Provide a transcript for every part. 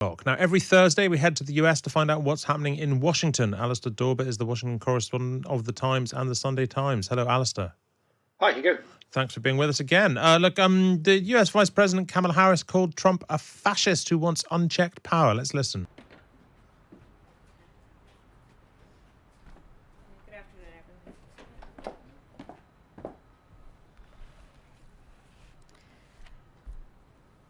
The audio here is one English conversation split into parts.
Now, every Thursday, we head to the US to find out what's happening in Washington. Alistair Dawber is the Washington correspondent of The Times and The Sunday Times. Hello, Alistair. Hi, Hugo. Thanks for being with us again. The US Vice President Kamala Harris called Trump a fascist who wants unchecked power. Let's listen. Good afternoon, everyone.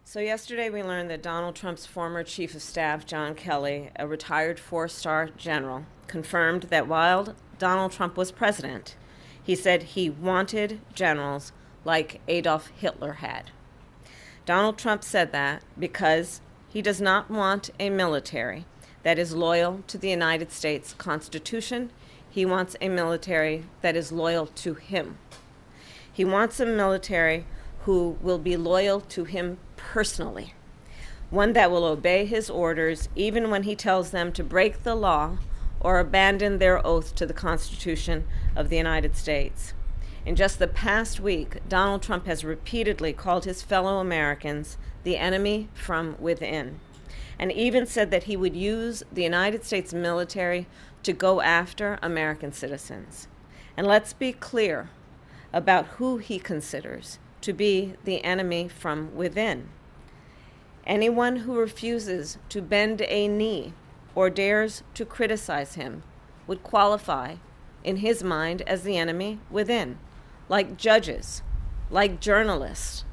So yesterday we learned that Donald Trump's former chief of staff, John Kelly, a retired four-star general, confirmed that while Donald Trump was president, he said he wanted generals like Adolf Hitler had. Donald Trump said that because he does not want a military that is loyal to the United States Constitution. He wants a military that is loyal to him. He wants a military who will be loyal to him personally, one that will obey his orders even when he tells them to break the law or abandon their oath to the Constitution of the United States. In just the past week, Donald Trump has repeatedly called his fellow Americans the enemy from within, and even said that he would use the United States military to go after American citizens. And let's be clear about who he considers to be the enemy from within. Anyone who refuses to bend a knee or dares to criticize him would qualify, in his mind, as the enemy within, like judges, like journalists,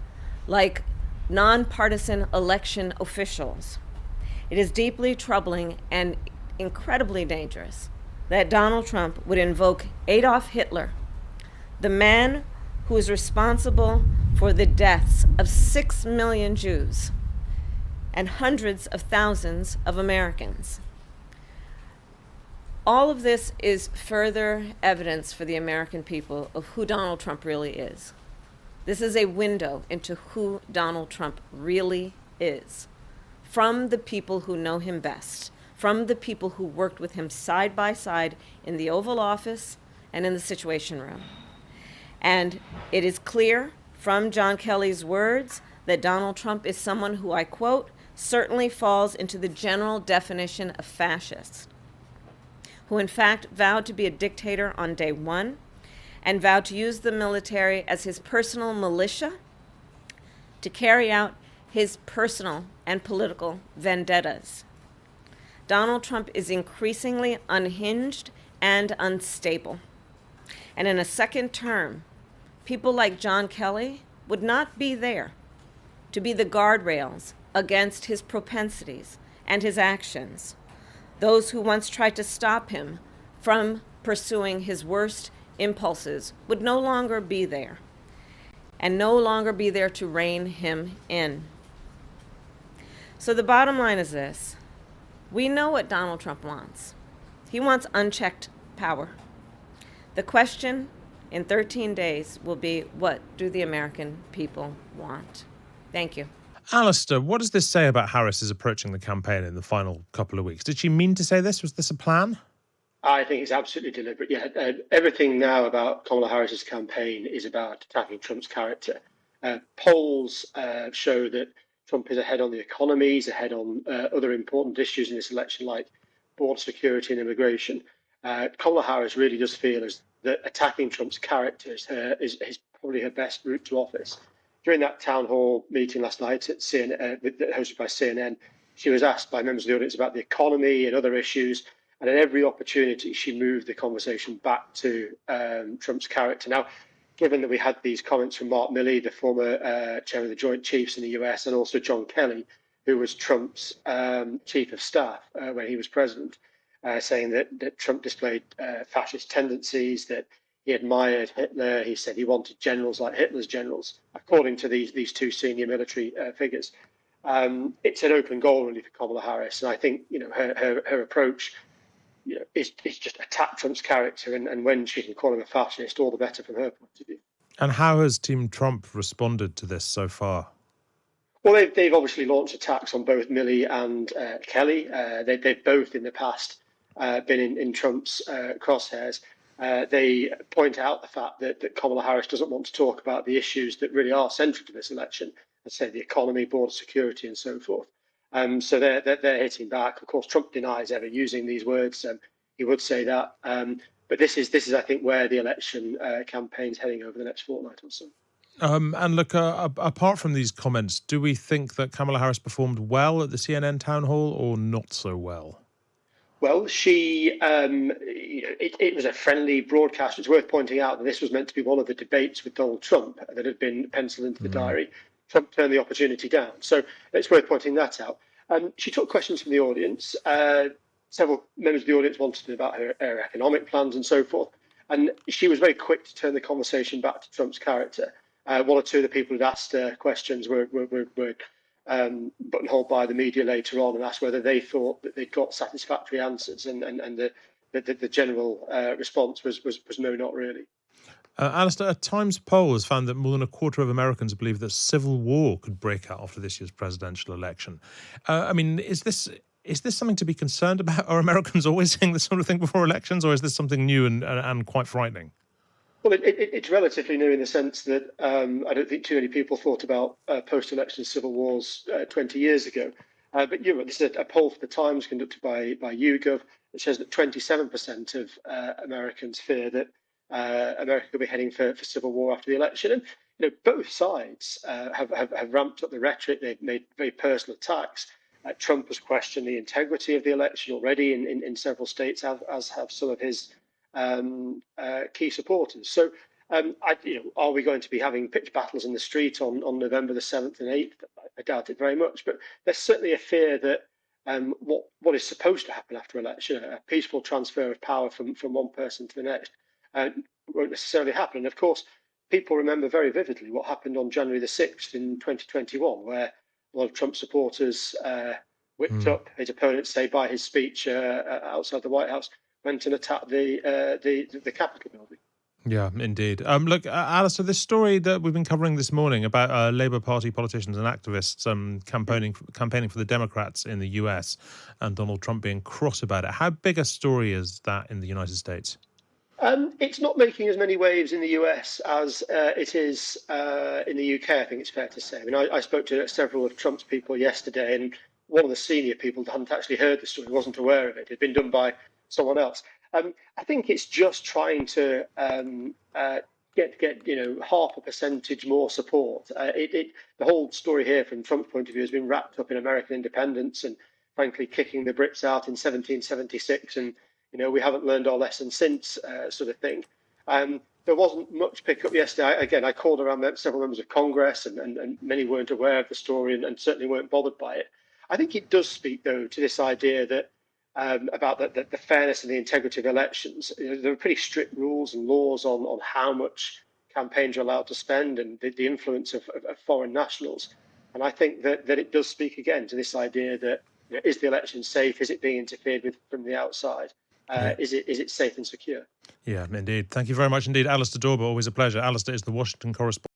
like nonpartisan election officials. It is deeply troubling and incredibly dangerous that Donald Trump would invoke Adolf Hitler, the man who is responsible for the deaths of 6 million Jews and hundreds of thousands of Americans. All of this is further evidence for the American people of who Donald Trump really is. This is a window into who Donald Trump really is, from the people who know him best, from the people who worked with him side by side in the Oval Office and in the Situation Room. And it is clear from John Kelly's words that Donald Trump is someone who, I quote, certainly falls into the general definition of fascist, who in fact vowed to be a dictator on day one and vowed to use the military as his personal militia to carry out his personal and political vendettas. Donald Trump is increasingly unhinged and unstable. And in a second term, people like John Kelly would not be there to be the guardrails against his propensities and his actions. Those who once tried to stop him from pursuing his worst impulses would no longer be there, and no longer be there to rein him in. So the bottom line is this. We know what Donald Trump wants. He wants unchecked power. The question in 13 days will be, what do the American people want? Thank you. Alistair, what does this say about Harris's approaching the campaign in the final couple of weeks? Did she mean to say this? Was this a plan? I think it's absolutely deliberate. Yeah, everything now about Kamala Harris's campaign is about attacking Trump's character. Polls show that Trump is ahead on the economy, he's ahead on other important issues in this election, like border security and immigration. Kamala Harris really does feel as that attacking Trump's character is probably her best route to office. During that town hall meeting last night at CNN, hosted by CNN, she was asked by members of the audience about the economy and other issues. And at every opportunity, she moved the conversation back to Trump's character. Now, given that we had these comments from Mark Milley, the former chair of the Joint Chiefs in the US, and also John Kelly, who was Trump's chief of staff when he was president, saying that Trump displayed fascist tendencies, that he admired Hitler. He said he wanted generals like Hitler's generals, according to these two senior military figures. It's an open goal, really, for Kamala Harris. And I think her approach is just attack Trump's character. And when she can call him a fascist, all the better from her point of view. And how has Team Trump responded to this so far? Well, they've obviously launched attacks on both Milley and Kelly. They've both in the past been in Trump's crosshairs. They point out the fact that Kamala Harris doesn't want to talk about the issues that really are central to this election, let's say the economy, border security, and so forth. So they're hitting back. Of course, Trump denies ever using these words. He would say that. But this is, I think, where the election campaign's heading over the next fortnight or so. And look, apart from these comments, do we think that Kamala Harris performed well at the CNN town hall or not so well? Well, it was a friendly broadcast. It's worth pointing out that this was meant to be one of the debates with Donald Trump that had been penciled into the diary. Trump turned the opportunity down. So it's worth pointing that out. She took questions from the audience. Several members of the audience wanted to know about her economic plans and so forth. And she was very quick to turn the conversation back to Trump's character. One or two of the people who'd asked her questions were buttonholed by the media later on and asked whether they thought that they'd got satisfactory answers. And the general response was no, not really. Alistair, a Times poll has found that more than a quarter of Americans believe that civil war could break out after this year's presidential election. I mean, is this something to be concerned about? Are Americans always saying this sort of thing before elections, or is this something new and quite frightening? Well, it's relatively new in the sense that I don't think too many people thought about post-election civil wars 20 years ago. But this is a poll for the Times conducted by YouGov. It says that 27% of Americans fear that America will be heading for civil war after the election. And both sides have ramped up the rhetoric. They've made very personal attacks. Trump has questioned the integrity of the election already in several states, as have some of his key supporters. So, are we going to be having pitched battles in the street on November the 7th and 8th? I doubt it very much. But there's certainly a fear that what is supposed to happen after election, a peaceful transfer of power from one person to the next, won't necessarily happen. And of course, people remember very vividly what happened on January the 6th in 2021, where a lot of Trump supporters whipped up his opponents, say, by his speech outside the White House, went and attacked the Capitol building. Yeah, indeed. Look, Alistair, this story that we've been covering this morning about Labour Party politicians and activists campaigning for the Democrats in the US and Donald Trump being cross about it. How big a story is that in the United States? It's not making as many waves in the US as it is in the UK, I think it's fair to say. I mean, I spoke to several of Trump's people yesterday, and one of the senior people hadn't actually heard the story, wasn't aware of it. It had been done by someone else. I think it's just trying to get half a percentage more support. The whole story here, from Trump's point of view, has been wrapped up in American independence and, frankly, kicking the Brits out in 1776, and we haven't learned our lesson since, sort of thing. There wasn't much pickup yesterday. Again, I called around several members of Congress, and many weren't aware of the story and certainly weren't bothered by it. I think it does speak, though, to this idea that about the fairness and the integrity of elections. There are pretty strict rules and laws on how much campaigns are allowed to spend and the influence of foreign nationals. And I think that it does speak again to this idea that is the election safe? Is it being interfered with from the outside? Is it safe and secure? Yeah, indeed. Thank you very much indeed, Alistair Dawber. Always a pleasure. Alistair is the Washington correspondent.